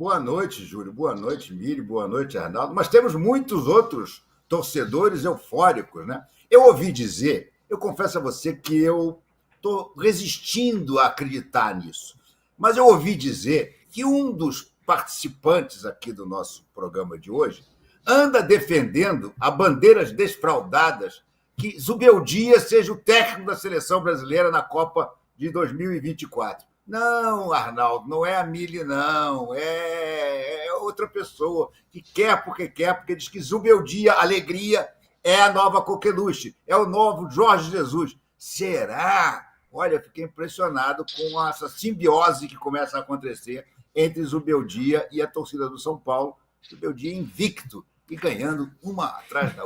Boa noite, Júlio. Boa noite, Miri. Boa noite, Arnaldo. Mas temos muitos outros torcedores eufóricos, né? Eu ouvi dizer, eu confesso a você que eu estou resistindo a acreditar nisso, mas eu ouvi dizer que um dos participantes aqui do nosso programa de hoje anda defendendo a bandeiras desfraldadas que Zubeldia seja o técnico da seleção brasileira na Copa de 2024. Não, Arnaldo, não é a Mili, não. É outra pessoa que quer, porque diz que Zubeldia, alegria, é a nova Coqueluche, é o novo Jorge Jesus. Será? Olha, fiquei impressionado com essa simbiose que começa a acontecer entre Zubeldia e a torcida do São Paulo. Zubeldia invicto e ganhando uma atrás da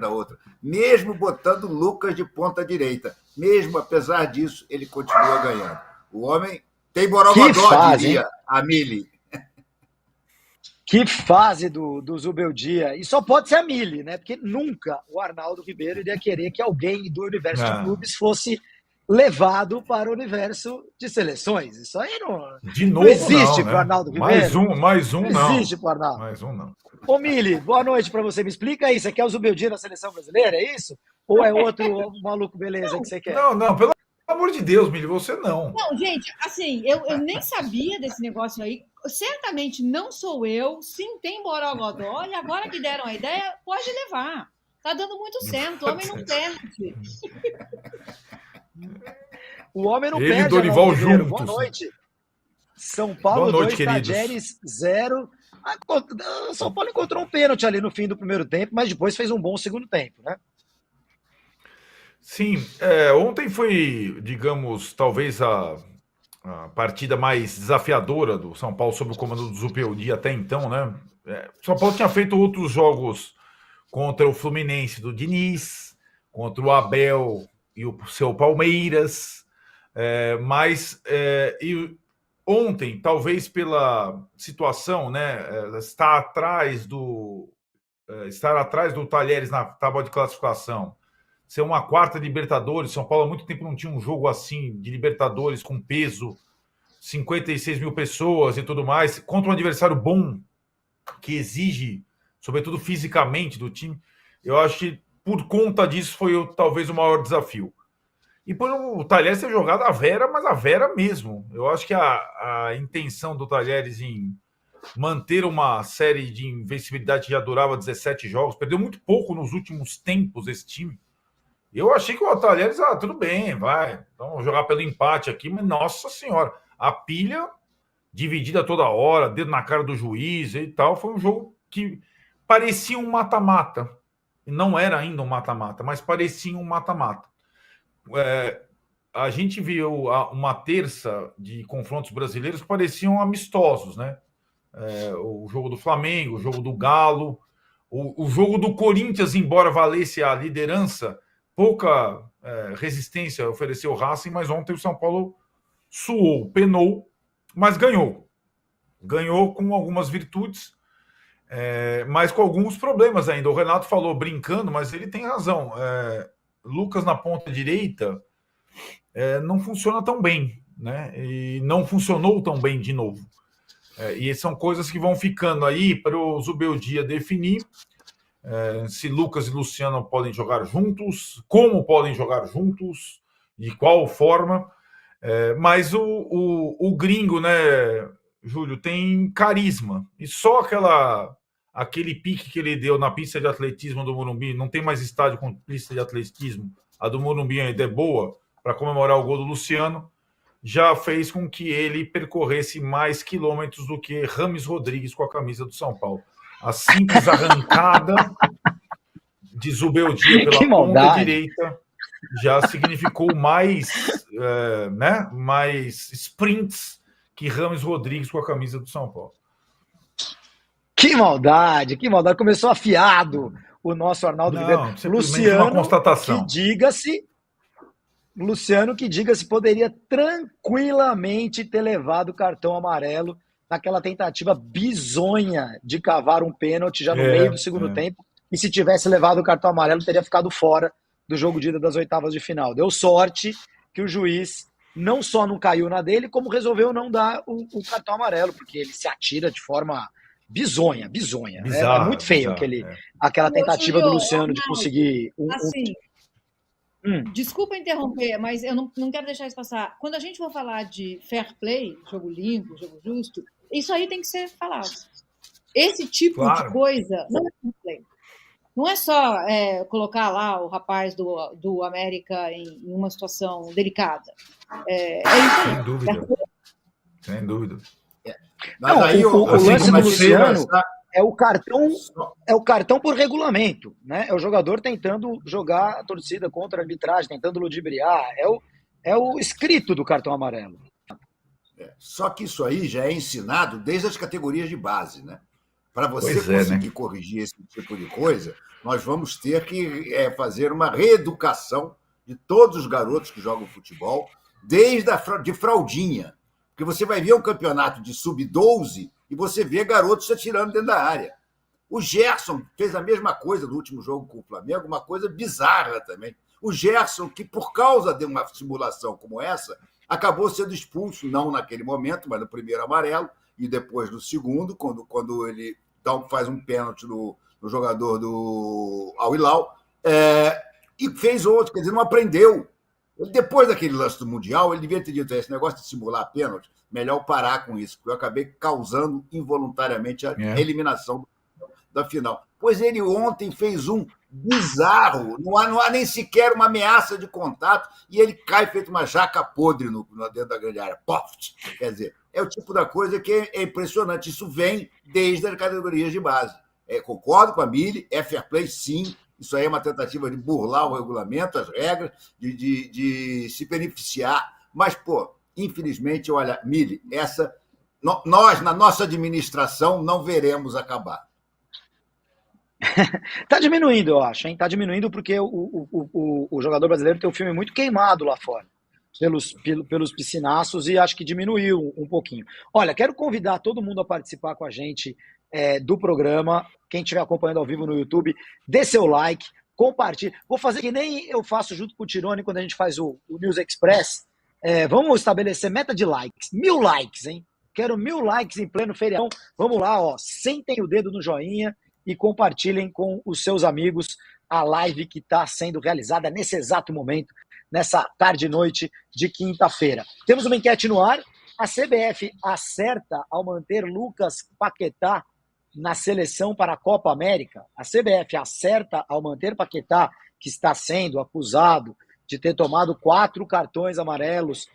outra, mesmo botando Lucas de ponta direita. Mesmo apesar disso, ele continua ganhando. O homem tem borogodó, diria a Mili. Que fase do Zubeldia. E só pode ser a Mili, né? Porque nunca o Arnaldo Ribeiro iria querer que alguém do universo de clubes fosse levado para o universo de seleções. Isso aí não existe para o Arnaldo Ribeiro. Mais um não. Existe para o Arnaldo. Mais um não. Ô, Mili, boa noite para você. Me explica aí, você quer o Zubeldia na seleção brasileira, é isso? Ou é outro maluco beleza que você quer? Não, pelo amor de Deus, Mili, você não. Não, gente, assim, eu nem sabia desse negócio aí. Certamente não sou eu. Sim, tem borogodó. E agora que deram a ideia, pode levar. Tá dando muito certo. O homem não perde. O homem não Ele perde. E Dorival juntos. Boa noite. São Paulo 2, Tajeres 0. O São Paulo encontrou um pênalti ali no fim do primeiro tempo, mas depois fez um bom segundo tempo, né? Sim, ontem foi, digamos, talvez a partida mais desafiadora do São Paulo sob o comando do Zubeldia até então, né? O São Paulo tinha feito outros jogos contra o Fluminense do Diniz, contra o Abel e o seu Palmeiras, mas ontem, talvez pela situação, né, estar atrás do Talheres na tábua de classificação, ser uma quarta Libertadores. São Paulo há muito tempo não tinha um jogo assim de Libertadores com peso, 56 mil pessoas e tudo mais, contra um adversário bom, que exige, sobretudo fisicamente, do time. Eu acho que por conta disso foi talvez o maior desafio. E por o Talheres ter jogado a Vera, mas a Vera mesmo. Eu acho que a intenção do Talheres em manter uma série de invencibilidade que já durava 17 jogos, perdeu muito pouco nos últimos tempos esse time. Eu achei que o Talheres, tudo bem, vai, então vou jogar pelo empate aqui, mas nossa senhora, a pilha dividida toda hora, dedo na cara do juiz e tal, foi um jogo que parecia um mata-mata. Não era ainda um mata-mata, mas parecia um mata-mata. A gente viu uma terça de confrontos brasileiros que pareciam amistosos, né? O jogo do Flamengo, o jogo do Galo, o jogo do Corinthians, embora valesse a liderança, pouca resistência ofereceu o Racing, mas ontem o São Paulo suou, penou, mas ganhou. Ganhou com algumas virtudes, mas com alguns problemas ainda. O Renato falou brincando, mas ele tem razão. Lucas na ponta direita não funciona tão bem, né? E não funcionou tão bem de novo. E são coisas que vão ficando aí para o Zubeldia definir se Lucas e Luciano podem jogar juntos, como podem jogar juntos, de qual forma. Mas o gringo, né, Júlio, tem carisma. E só aquele pique que ele deu na pista de atletismo do Morumbi, não tem mais estádio com pista de atletismo, a do Morumbi ainda é boa, para comemorar o gol do Luciano, já fez com que ele percorresse mais quilômetros do que Rames Rodrigues com a camisa do São Paulo. A simples arrancada de Zubeldia pela ponta direita já significou mais sprints que Rames Rodrigues com a camisa do São Paulo. Que maldade, que maldade. Começou afiado o nosso Arnaldo Ribeiro. Luciano, uma constatação. Luciano, que diga-se, poderia tranquilamente ter levado o cartão amarelo naquela tentativa bizonha de cavar um pênalti já no meio do segundo tempo. E se tivesse levado o cartão amarelo, teria ficado fora do jogo de ida das oitavas de final. Deu sorte que o juiz não só não caiu na dele, como resolveu não dar o cartão amarelo, porque ele se atira de forma bizonha. Bizarro, É muito feio bizarro, aquela tentativa do Júlio, Luciano de conseguir assim, desculpa interromper, mas eu não quero deixar isso passar. Quando a gente for falar de fair play, jogo limpo, jogo justo, isso aí tem que ser falado. Esse tipo de coisa não é fair play. Não é só colocar lá o rapaz do América em uma situação delicada. É isso aí. Sem dúvida. Sem dúvida. Mas não, aí o lance do Luciano começar... é o cartão por regulamento, né? É o jogador tentando jogar a torcida contra a arbitragem, tentando ludibriar. É o escrito do cartão amarelo. Só que isso aí já é ensinado desde as categorias de base, né? Para você conseguir corrigir esse tipo de coisa, nós vamos ter que fazer uma reeducação de todos os garotos que jogam futebol, desde de fraldinha. Porque você vai ver um campeonato de sub-12 e você vê garotos se atirando dentro da área. O Gerson fez a mesma coisa no último jogo com o Flamengo, uma coisa bizarra também. O Gerson, que por causa de uma simulação como essa, acabou sendo expulso, não naquele momento, mas no primeiro amarelo, e depois no segundo, quando ele faz um pênalti no jogador do Al Hilal, e fez outro, quer dizer, não aprendeu. Depois daquele lance do Mundial, ele devia ter dito: esse negócio de simular pênalti, melhor parar com isso, porque eu acabei causando involuntariamente a eliminação da final. Pois ele ontem fez um bizarro, não há nem sequer uma ameaça de contato, e ele cai feito uma jaca podre dentro da grande área. Poft! Quer dizer, é o tipo da coisa que é impressionante. Isso vem desde as categorias de base. Concordo com a Mili, é fair play, sim. Isso aí é uma tentativa de burlar o regulamento, as regras, de se beneficiar. Mas, infelizmente, olha, Mili, nós, na nossa administração, não veremos acabar. Tá diminuindo, eu acho, hein? Tá diminuindo porque o jogador brasileiro tem um filme muito queimado lá fora, pelos piscinaços, e acho que diminuiu um pouquinho. Olha, quero convidar todo mundo a participar com a gente do programa. Quem estiver acompanhando ao vivo no YouTube, dê seu like, compartilhe. Vou fazer que nem eu faço junto com o Tirone quando a gente faz o News Express. Vamos estabelecer meta de likes. 1000 likes, hein? Quero 1000 likes em pleno feriadão. Vamos lá, sentem o dedo no joinha e compartilhem com os seus amigos a live que está sendo realizada nesse exato momento, nessa tarde e noite de quinta-feira. Temos uma enquete no ar. A CBF acerta ao manter Lucas Paquetá na seleção para a Copa América? A CBF acerta ao manter Paquetá, que está sendo acusado de ter tomado 4 cartões amarelos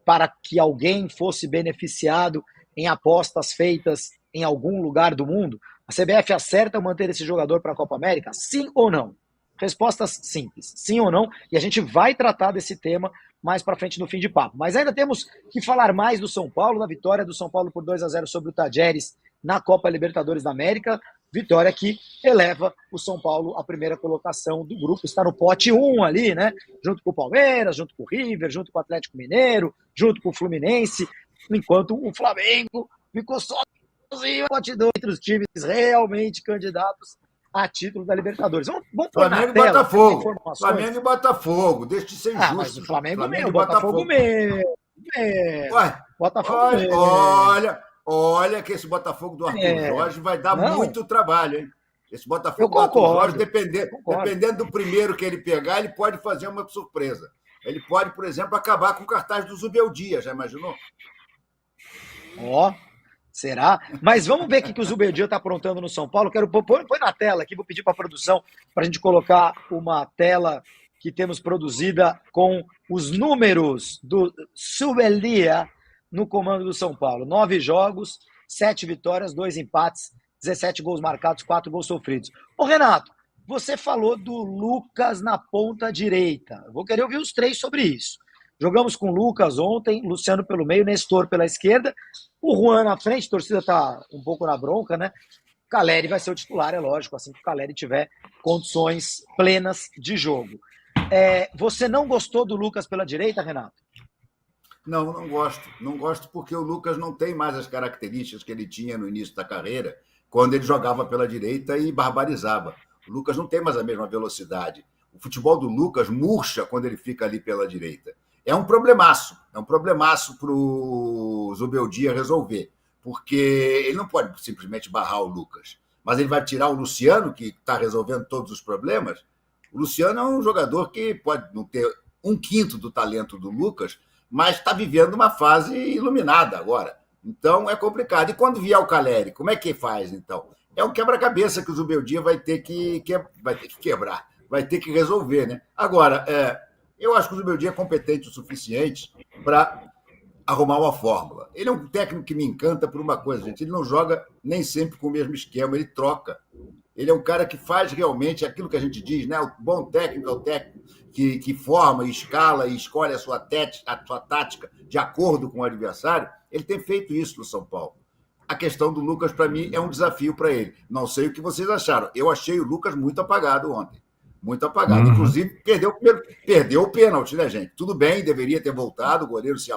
para que alguém fosse beneficiado em apostas feitas em algum lugar do mundo? A CBF acerta manter esse jogador para a Copa América? Sim ou não? Respostas simples, sim ou não, e a gente vai tratar desse tema mais para frente no fim de papo. Mas ainda temos que falar mais do São Paulo, da vitória do São Paulo por 2-0 sobre o Tajeres na Copa Libertadores da América, vitória que eleva o São Paulo à primeira colocação do grupo, está no pote 1 ali, né? Junto com o Palmeiras, junto com o River, junto com o Atlético Mineiro, junto com o Fluminense, enquanto o Flamengo ficou sozinho, pote 2 entre os times realmente candidatos a título da Libertadores. Vamos pôr na tela, Botafogo. Flamengo e Botafogo. Deixa de ser injusto. Mas o Flamengo meu, Botafogo meu. Botafogo meu. Olha que esse Botafogo do Arthur Jorge vai dar muito trabalho, hein? Esse Botafogo do Arthur Jorge, dependendo do primeiro que ele pegar, ele pode fazer uma surpresa. Ele pode, por exemplo, acabar com o cartaz do Zubeldia, já imaginou? Será? Mas vamos ver o que o Zubeldia está aprontando no São Paulo. Põe na tela aqui, vou pedir para a produção para a gente colocar uma tela que temos produzida com os números do Zubeldia no comando do São Paulo. 9 jogos, 7 vitórias, 2 empates, 17 gols marcados, 4 gols sofridos. Ô Renato, você falou do Lucas na ponta direita. Eu vou querer ouvir os 3 sobre isso. Jogamos com o Lucas ontem, Luciano pelo meio, Nestor pela esquerda, o Juan na frente, a torcida está um pouco na bronca, né? O Caleri vai ser o titular, é lógico, assim que o Caleri tiver condições plenas de jogo. Você não gostou do Lucas pela direita, Renato? Não gosto. Não gosto porque o Lucas não tem mais as características que ele tinha no início da carreira, quando ele jogava pela direita e barbarizava. O Lucas não tem mais a mesma velocidade. O futebol do Lucas murcha quando ele fica ali pela direita. é um problemaço para o Zubeldia resolver, porque ele não pode simplesmente barrar o Lucas, mas ele vai tirar o Luciano, que está resolvendo todos os problemas. O Luciano é um jogador que pode não ter 1/5 do talento do Lucas, mas está vivendo uma fase iluminada agora. Então é complicado. E quando vier o Caleri, como é que faz, então? É um quebra-cabeça que o Zubeldia vai ter que quebrar, vai ter que resolver, né? Agora, eu acho que o Zubeldia é competente o suficiente para arrumar uma fórmula. Ele é um técnico que me encanta por uma coisa, gente. Ele não joga nem sempre com o mesmo esquema, ele troca. Ele é um cara que faz realmente aquilo que a gente diz, né? O bom técnico é o técnico que forma, escala e escolhe a sua tática de acordo com o adversário. Ele tem feito isso no São Paulo. A questão do Lucas, para mim, é um desafio para ele. Não sei o que vocês acharam. Eu achei o Lucas muito apagado ontem. Muito apagado. Inclusive, perdeu o pênalti, né, gente? Tudo bem, deveria ter voltado, o goleiro se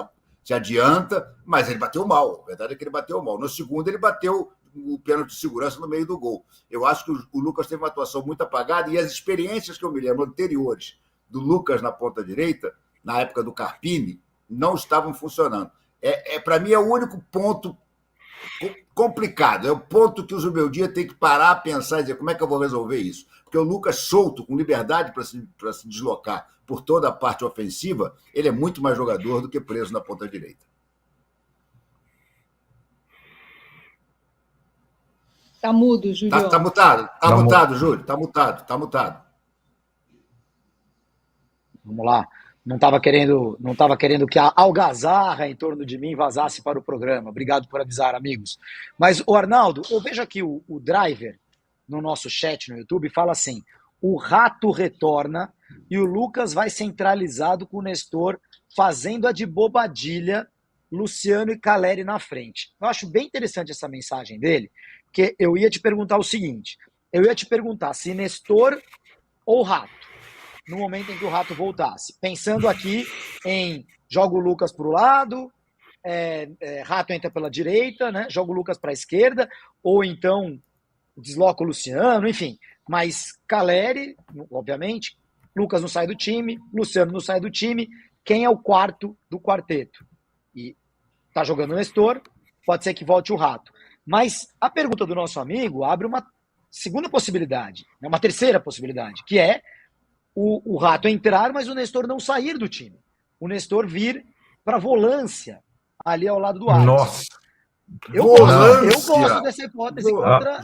adianta, mas ele bateu mal. A verdade é que ele bateu mal. No segundo, ele bateu o pênalti de segurança no meio do gol. Eu acho que o Lucas teve uma atuação muito apagada e as experiências que eu me lembro anteriores do Lucas na ponta direita, na época do Carpini, não estavam funcionando. Para mim, é o único ponto complicado. É o ponto que o Zubeldia tem que parar, pensar e dizer como é que eu vou resolver isso. Porque o Lucas solto, com liberdade para se deslocar por toda a parte ofensiva, ele é muito mais jogador do que preso na ponta direita. Tá mudo, Júlio. Tá mutado? Tá mutado, Júlio. Tá mutado. Vamos lá. Não estava querendo que a algazarra em torno de mim vazasse para o programa. Obrigado por avisar, amigos. Mas, o Arnaldo, eu vejo aqui o Driver no nosso chat no YouTube fala assim: o Rato retorna e o Lucas vai centralizado com o Nestor fazendo a de Bobadilha, Luciano e Caleri na frente. Eu acho bem interessante essa mensagem dele, porque eu ia te perguntar o seguinte: eu ia te perguntar se Nestor ou Rato, no momento em que o Rato voltasse. Pensando aqui em joga o Lucas para o lado, Rato entra pela direita, né? Joga o Lucas para a esquerda, ou então desloca o Luciano, enfim. Mas Caleri, obviamente, Lucas não sai do time, Luciano não sai do time. Quem é o quarto do quarteto? E tá jogando o Nestor, pode ser que volte o Rato. Mas a pergunta do nosso amigo abre uma segunda possibilidade, uma terceira possibilidade, que é o Rato entrar, mas o Nestor não sair do time. O Nestor vir para a volância, ali ao lado do Alisson. Nossa! Eu gosto dessa hipótese contra...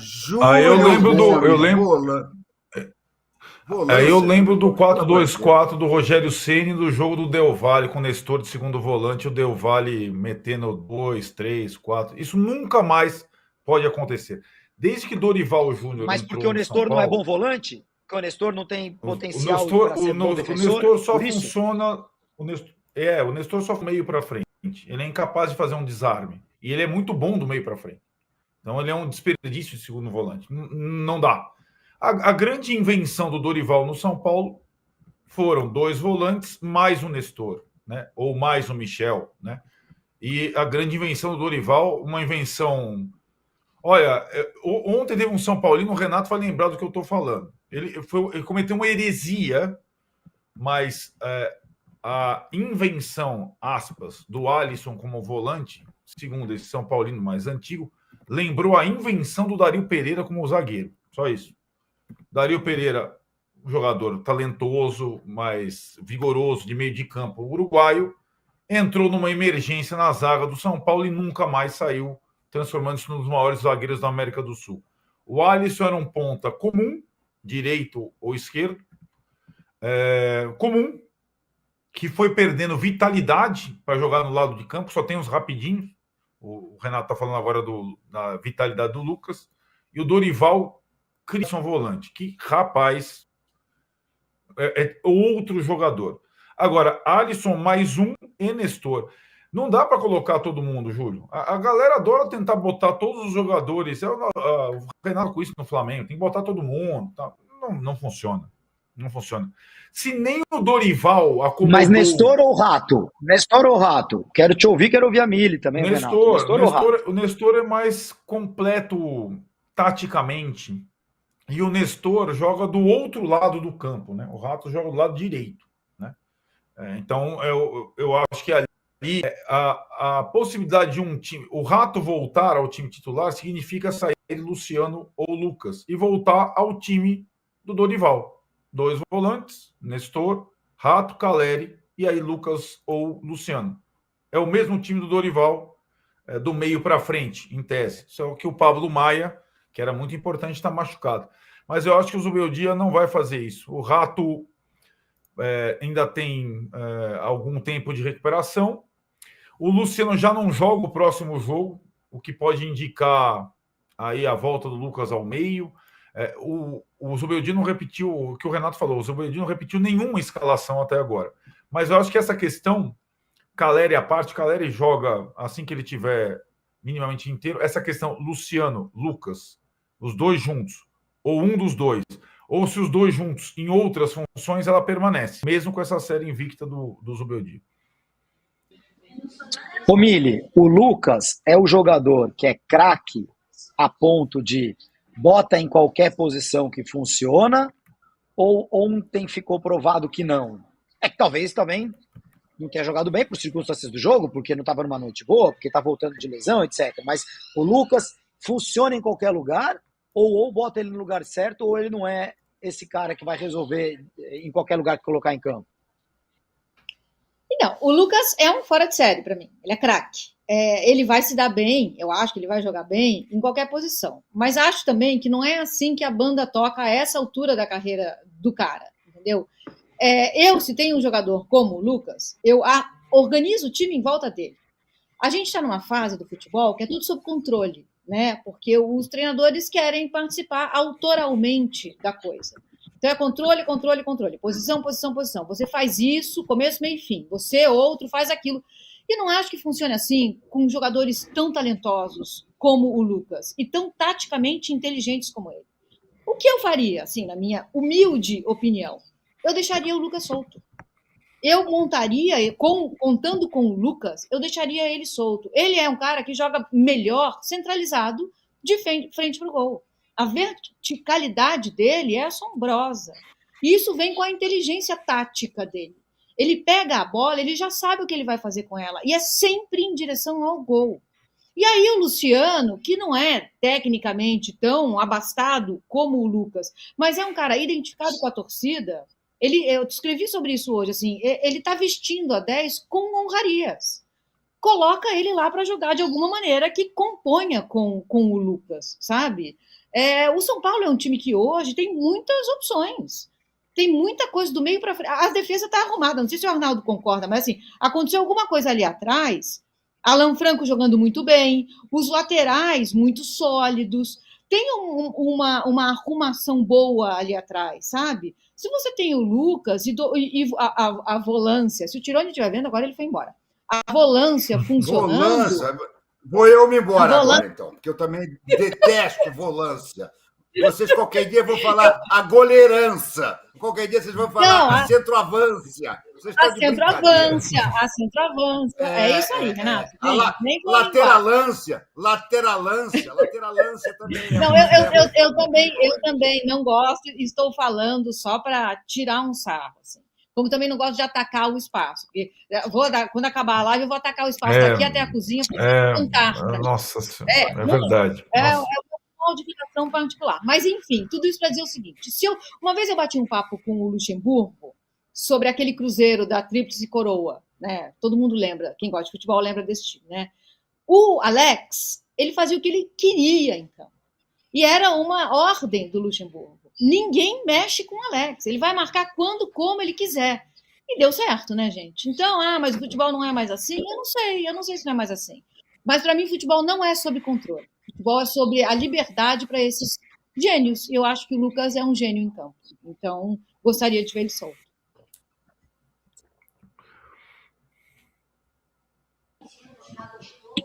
Eu lembro do 4-2-4 do Rogério Ceni, do jogo do Del Valle com o Nestor de segundo volante, o Del Valle metendo 2, 3, 4. Isso nunca mais pode acontecer. Desde que Dorival Júnior... Mas porque o Nestor não é bom volante? Porque o Nestor não tem potencial para ser bom defensor? O Nestor só funciona... O Nestor só meio para frente. Ele é incapaz de fazer um desarme. E ele é muito bom do meio para frente. Então ele é um desperdício de segundo volante. Não dá. A grande invenção do Dorival no São Paulo foram 2 volantes mais o Nestor, né? Ou mais o Michel, né? E a grande invenção do Dorival, uma invenção... Olha, ontem teve um São Paulino, o Renato vai lembrar do que eu estou falando. Ele cometeu uma heresia, mas a invenção, aspas, do Alisson como volante, segundo esse São Paulino mais antigo, lembrou a invenção do Dario Pereira como zagueiro. Só isso. Dario Pereira, um jogador talentoso, mais vigoroso, de meio de campo uruguaio, entrou numa emergência na zaga do São Paulo e nunca mais saiu, transformando-se num dos maiores zagueiros da América do Sul. O Alisson era um ponta comum, direito ou esquerdo, comum, que foi perdendo vitalidade para jogar no lado de campo, só tem os rapidinhos. O Renato está falando agora da vitalidade do Lucas. E o Dorival cria um volante. Que rapaz, é outro jogador. Agora, Alisson mais um e Nestor. Não dá para colocar todo mundo, Júlio. A galera adora tentar botar todos os jogadores. O Renato com isso no Flamengo. Tem que botar todo mundo. Tá? Não funciona. Não funciona. Se nem o Dorival acomodou... Mas Nestor ou Rato? Nestor ou Rato? Quero te ouvir, quero ouvir a Mili também, O Nestor é mais completo taticamente. E o Nestor joga do outro lado do campo, né? O Rato joga do lado direito, né? Então, eu acho que ali a possibilidade de um time, o Rato voltar ao time titular significa sair Luciano ou Lucas e voltar ao time do Dorival. 2 volantes, Nestor, Rato, Caleri e aí Lucas ou Luciano. É o mesmo time do Dorival, do meio para frente, em tese. Só que o Pablo Maia, que era muito importante, está machucado. Mas eu acho que o Zubeldia não vai fazer isso. O Rato ainda tem algum tempo de recuperação. O Luciano já não joga o próximo jogo, o que pode indicar aí a volta do Lucas ao meio. O Zubeldia não repetiu o que o Renato falou, o Zubeldia não repetiu nenhuma escalação até agora. Mas eu acho que essa questão, Caleri à parte, Caleri joga assim que ele tiver minimamente inteiro. Essa questão, Luciano, Lucas, os dois juntos, ou um dos dois, ou se os dois juntos em outras funções, ela permanece, mesmo com essa série invicta do Zubeldia. Ô Mili, o Lucas é o jogador que é craque a ponto de bota em qualquer posição que funciona, ou ontem ficou provado que não? É que talvez também não tenha jogado bem por circunstâncias do jogo, porque não estava numa noite boa, porque está voltando de lesão, etc. Mas o Lucas funciona em qualquer lugar, ou bota ele no lugar certo, ou ele não é esse cara que vai resolver em qualquer lugar que colocar em campo? Não, o Lucas é um fora de série para mim. Ele é craque. Ele vai se dar bem, eu acho que ele vai jogar bem em qualquer posição. Mas acho também que não é assim que a banda toca a essa altura da carreira do cara, entendeu? Se tenho um jogador como o Lucas, eu organizo o time em volta dele. A gente está numa fase do futebol que é tudo sob controle, né? Porque os treinadores querem participar autoralmente da coisa. Então é controle, controle, controle. Posição, posição, posição. Você faz isso, começo, meio e fim. Você, outro, faz aquilo. E não acho que funcione assim com jogadores tão talentosos como o Lucas e tão taticamente inteligentes como ele. O que eu faria, assim, na minha humilde opinião? Eu deixaria o Lucas solto. Eu montaria, contando com o Lucas, eu deixaria ele solto. Ele é um cara que joga melhor centralizado de frente para o gol. A verticalidade dele é assombrosa. E isso vem com a inteligência tática dele. Ele pega a bola, ele já sabe o que ele vai fazer com ela. E é sempre em direção ao gol. E aí o Luciano, que não é tecnicamente tão abastado como o Lucas, mas é um cara identificado com a torcida, eu escrevi sobre isso hoje, assim, ele está vestindo a 10 com honrarias. Coloca ele lá para jogar de alguma maneira que componha com o Lucas, sabe? O São Paulo é um time que hoje tem muitas opções. Tem muita coisa do meio para frente. A defesa está arrumada. Não sei se o Arnaldo concorda, mas assim, aconteceu alguma coisa ali atrás. Alan Franco jogando muito bem, os laterais muito sólidos. Tem uma arrumação boa ali atrás, sabe? Se você tem o Lucas e a volância, se o Tironi estiver vendo, agora ele foi embora. A volância funcionando. Volância. Vou eu me embora agora, então, porque eu também detesto volância. Vocês qualquer dia vão falar a goleirança. Qualquer dia vocês vão falar a centroavância. A centroavância. É isso aí, Renato. Lateralância também. Não, eu também não gosto, estou falando só para tirar um sarro. Assim. Como também não gosto de atacar o espaço. Porque quando acabar a live, eu vou atacar o espaço daqui até a cozinha, porque é fantástico. Nossa Senhora, é verdade. É uma modificação particular. Mas, enfim, tudo isso para dizer o seguinte. Uma vez eu bati um papo com o Luxemburgo sobre aquele cruzeiro da Tríplice Coroa. Né? Todo mundo lembra, quem gosta de futebol lembra desse time. Né? O Alex, ele fazia o que ele queria em campo. E era uma ordem do Luxemburgo. Ninguém mexe com o Alex. Ele vai marcar quando, como ele quiser. E deu certo, né, gente? Então, mas o futebol não é mais assim? Eu não sei se não é mais assim. Mas, para mim, futebol não é sobre controle. Futebol é sobre a liberdade para esses gênios. Eu acho que o Lucas é um gênio em campo. Então, gostaria de ver ele solto.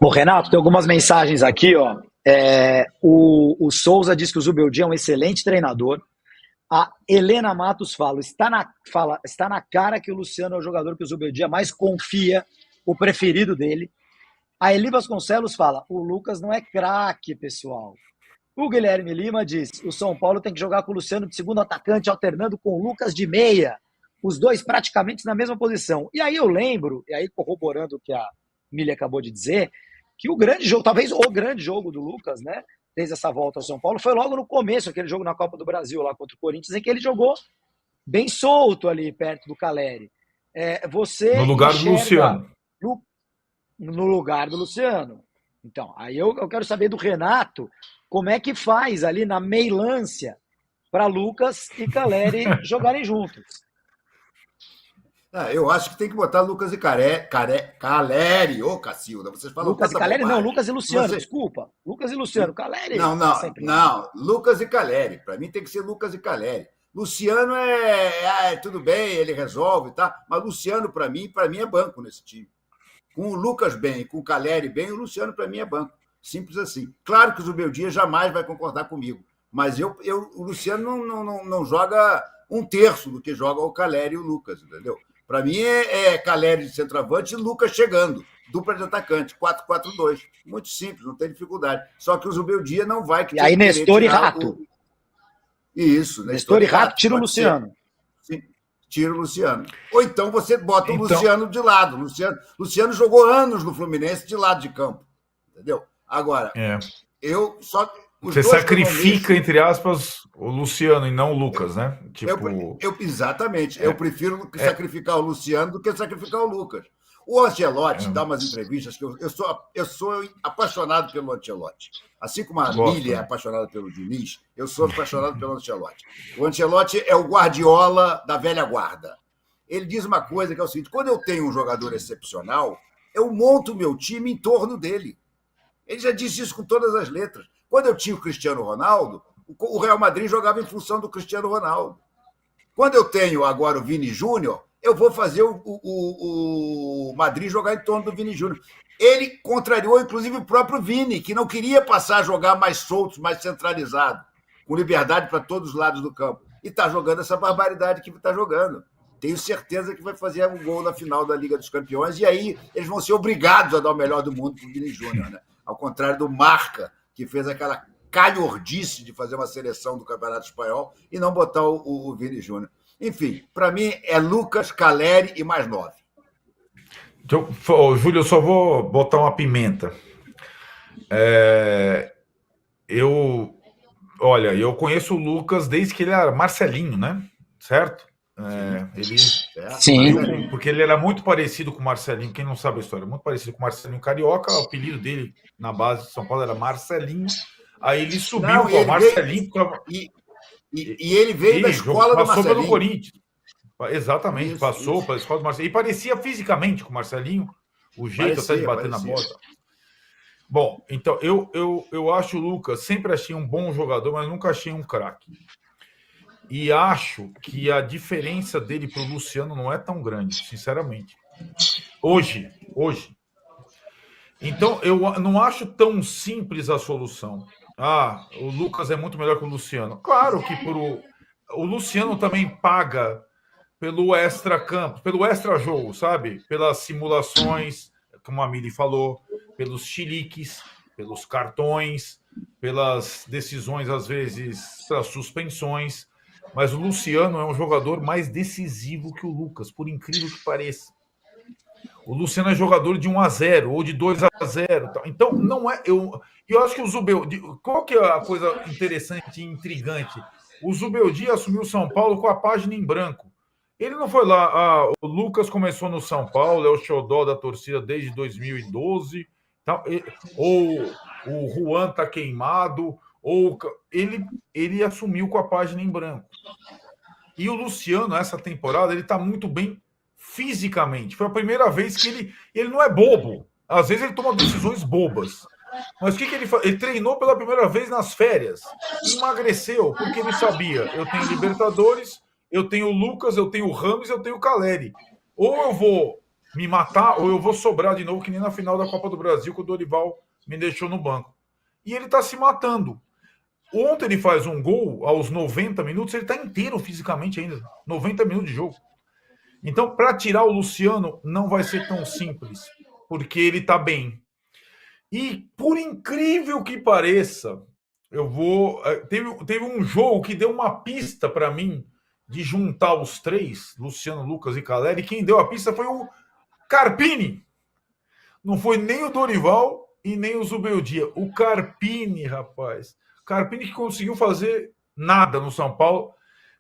Bom, Renato, tem algumas mensagens aqui, ó. O Souza diz que o Zubeldia é um excelente treinador. A Helena Matos fala, está na cara que o Luciano é o jogador que o Zubeldia mais confia, o preferido dele. A Eli Vasconcelos fala, o Lucas não é craque, pessoal. O Guilherme Lima diz, o São Paulo tem que jogar com o Luciano de segundo atacante, alternando com o Lucas de meia. os dois praticamente na mesma posição. E aí eu lembro, e aí corroborando o que a Mili acabou de dizer, que o grande jogo, talvez o grande jogo do Lucas, né, desde essa volta ao São Paulo, foi logo no começo, aquele jogo na Copa do Brasil, lá contra o Corinthians, em que ele jogou bem solto ali, perto do Caleri. Você No lugar do Luciano. No lugar do Luciano. Então, aí eu quero saber do Renato, como é que faz ali na meilância para Lucas e Caleri jogarem juntos. Eu acho que tem que botar Lucas e Caleri, ô Cacilda, vocês falam Lucas e tanta Caleri, bobagem. não, Lucas e Luciano, desculpa. Lucas e Luciano, Caleri. Não, Lucas e Caleri. Para mim tem que ser Lucas e Caleri. Luciano tudo bem, ele resolve, tá? Mas Luciano, para mim é banco nesse time. Com o Lucas bem, com o Caleri bem, o Luciano, para mim, é banco. Simples assim. Claro que o Zubeldia jamais vai concordar comigo, mas o Luciano não joga um terço do que joga o Caleri e o Lucas, entendeu? Para mim, é Caleri de centroavante e Lucas chegando. Dupla de atacante, 4-4-2. Muito simples, não tem dificuldade. Só que o Zubeldia não vai... E aí, Nestor e Rato. Isso. Nestor e Rato, tira o Luciano. Sim. Tira o Luciano. Ou então você bota o Luciano de lado. Luciano jogou anos no Fluminense de lado de campo. Entendeu? Agora, você sacrifica, entre aspas, o Luciano e não o Lucas, né? Exatamente. Eu prefiro sacrificar o Luciano do que sacrificar o Lucas. O Ancelotti dá umas entrevistas que eu sou apaixonado pelo Ancelotti. Assim como a Mili é apaixonada pelo Diniz, eu sou apaixonado pelo Ancelotti. O Ancelotti é o Guardiola da velha guarda. Ele diz uma coisa que é o seguinte: quando eu tenho um jogador excepcional, eu monto o meu time em torno dele. Ele já disse isso com todas as letras. Quando eu tinha o Cristiano Ronaldo, o Real Madrid jogava em função do Cristiano Ronaldo. Quando eu tenho agora o Vini Júnior, eu vou fazer o Madrid jogar em torno do Vini Júnior. Ele contrariou, inclusive, o próprio Vini, que não queria passar a jogar mais solto, mais centralizado, com liberdade para todos os lados do campo. E está jogando essa barbaridade que está jogando. Tenho certeza que vai fazer um gol na final da Liga dos Campeões, e aí eles vão ser obrigados a dar o melhor do mundo para o Vini Júnior, né? Ao contrário do Marca, que fez aquela calhordice de fazer uma seleção do Campeonato Espanhol e não botar o Vini Júnior. Enfim, para mim é Lucas, Caleri e mais 9. Júlio, eu só vou botar uma pimenta. Eu conheço o Lucas desde que ele era Marcelinho, né? Certo? Sim. Porque ele era muito parecido com o Marcelinho. Quem não sabe a história, muito parecido com o Marcelinho Carioca. O apelido dele na base de São Paulo era Marcelinho. Aí ele subiu com o Marcelinho. E ele veio da escola do Marcelinho. Passou pelo Corinthians. Exatamente, passou pela escola do Marcelinho. E parecia fisicamente com o Marcelinho. O jeito até de bater na bola. Bom, então, eu acho o Lucas, sempre achei um bom jogador, mas nunca achei um craque. E acho que a diferença dele para o Luciano não é tão grande, sinceramente. Hoje. Então, eu não acho tão simples a solução. O Lucas é muito melhor que o Luciano. Claro que o Luciano também paga pelo extra-campo, pelo extra-jogo, sabe? Pelas simulações, como a Mili falou, pelos chiliques, pelos cartões, pelas decisões, às vezes, pelas suspensões. Mas o Luciano é um jogador mais decisivo que o Lucas, por incrível que pareça. O Luciano é jogador de 1-0 ou de 2-0. Então, não é. Eu acho que o Zubeldia. Qual que é a coisa interessante e intrigante? O Zubeldia assumiu o São Paulo com a página em branco. Ele não foi lá. O Lucas começou no São Paulo, é o xodó da torcida desde 2012. Ou o Juan tá queimado. Ou ele assumiu com a página em branco. E o Luciano, essa temporada, ele tá muito bem fisicamente. Foi a primeira vez que ele não é bobo. Às vezes ele toma decisões bobas. Mas o que ele faz? Ele treinou pela primeira vez nas férias. Emagreceu, porque ele sabia. Eu tenho Libertadores, eu tenho o Lucas, eu tenho o Rames, eu tenho o Caleri. Ou eu vou me matar, ou eu vou sobrar de novo, que nem na final da Copa do Brasil, que o Dorival me deixou no banco. E ele tá se matando. Ontem ele faz um gol aos 90 minutos, ele tá inteiro fisicamente ainda. 90 minutos de jogo. Então, para tirar o Luciano, não vai ser tão simples, porque ele está bem. E, por incrível que pareça, teve um jogo que deu uma pista para mim de juntar os três, Luciano, Lucas e Caleri, quem deu a pista foi o Carpini. Não foi nem o Dorival e nem o Zubeldia. O Carpini, rapaz. Carpini que conseguiu fazer nada no São Paulo,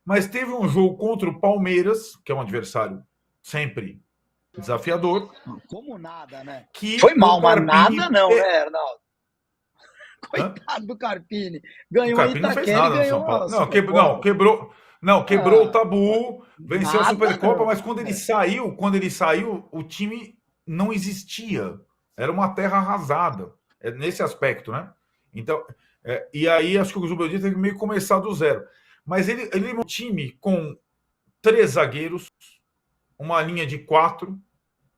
mas teve um jogo contra o Palmeiras, que é um adversário sempre desafiador. Como nada, né? Que foi mal, mas Carpini... nada não, né, Arnaldo? Coitado do Carpini. Ganhou o Itaquera, não fez nada no São Paulo. Quebrou o tabu, venceu a Supercopa, não. Mas quando ele saiu, o time não existia. Era uma terra arrasada. Nesse aspecto, né? Então, e aí acho que o Zubeldia teve que meio que começar do zero. Mas ele um time com 3 zagueiros, uma linha de 4,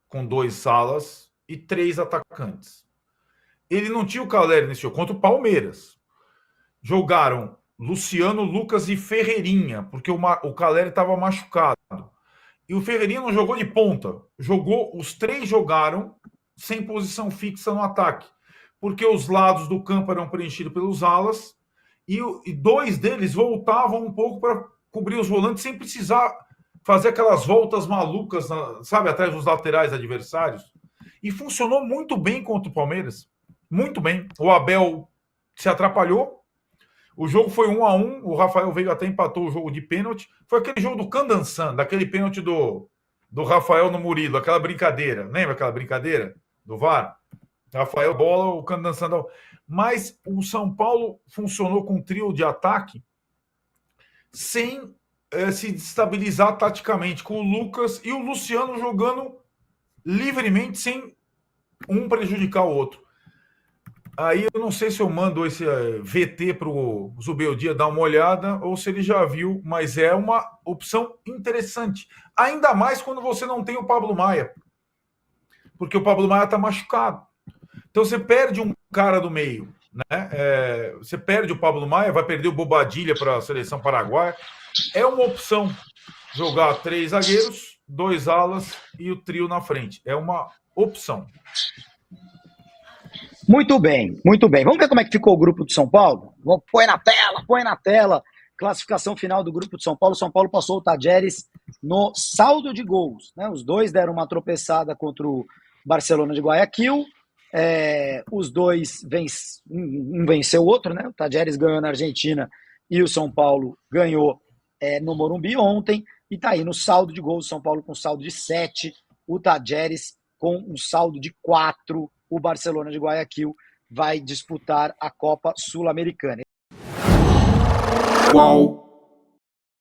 com 2 alas e 3 atacantes. Ele não tinha o Caleri nesse jogo, contra o Palmeiras. Jogaram Luciano, Lucas e Ferreirinha, porque o Caleri estava machucado. E o Ferreirinha não jogou de ponta. Os 3 jogaram sem posição fixa no ataque, porque os lados do campo eram preenchidos pelos alas e 2 deles voltavam um pouco para cobrir os volantes sem precisar fazer aquelas voltas malucas, sabe, atrás dos laterais adversários. E funcionou muito bem contra o Palmeiras. Muito bem. O Abel se atrapalhou. O jogo foi 1-1. O Rafael Veiga até empatou o jogo de pênalti. Foi aquele jogo do Candançan, daquele pênalti do Rafael no Murilo, aquela brincadeira. Lembra aquela brincadeira do VAR? Rafael bola, o Candançan. Mas o São Paulo funcionou com um trio de ataque sem se destabilizar taticamente, com o Lucas e o Luciano jogando livremente, sem um prejudicar o outro. Aí eu não sei se eu mando esse VT para o Zubeldia dar uma olhada ou se ele já viu, mas é uma opção interessante. Ainda mais quando você não tem o Pablo Maia. Porque o Pablo Maia está machucado. Então você perde um cara do meio. Né? Você perde o Pablo Maia, vai perder o Bobadilha para a seleção paraguaia. É uma opção jogar 3 zagueiros, 2 alas e o trio na frente. É uma opção. Muito bem, muito bem. Vamos ver como é que ficou o grupo de São Paulo? Põe na tela. Classificação final do grupo de São Paulo. São Paulo passou o Tajeres no saldo de gols. Né? Os 2 deram uma tropeçada contra o Barcelona de Guayaquil. Os 2 um venceu o outro, né? O Tajeres ganhou na Argentina e o São Paulo ganhou no Morumbi ontem. E tá aí no saldo de gols, São Paulo com saldo de 7, o Tajeres com um saldo de 4. O Barcelona de Guayaquil vai disputar a Copa Sul-Americana. Qual?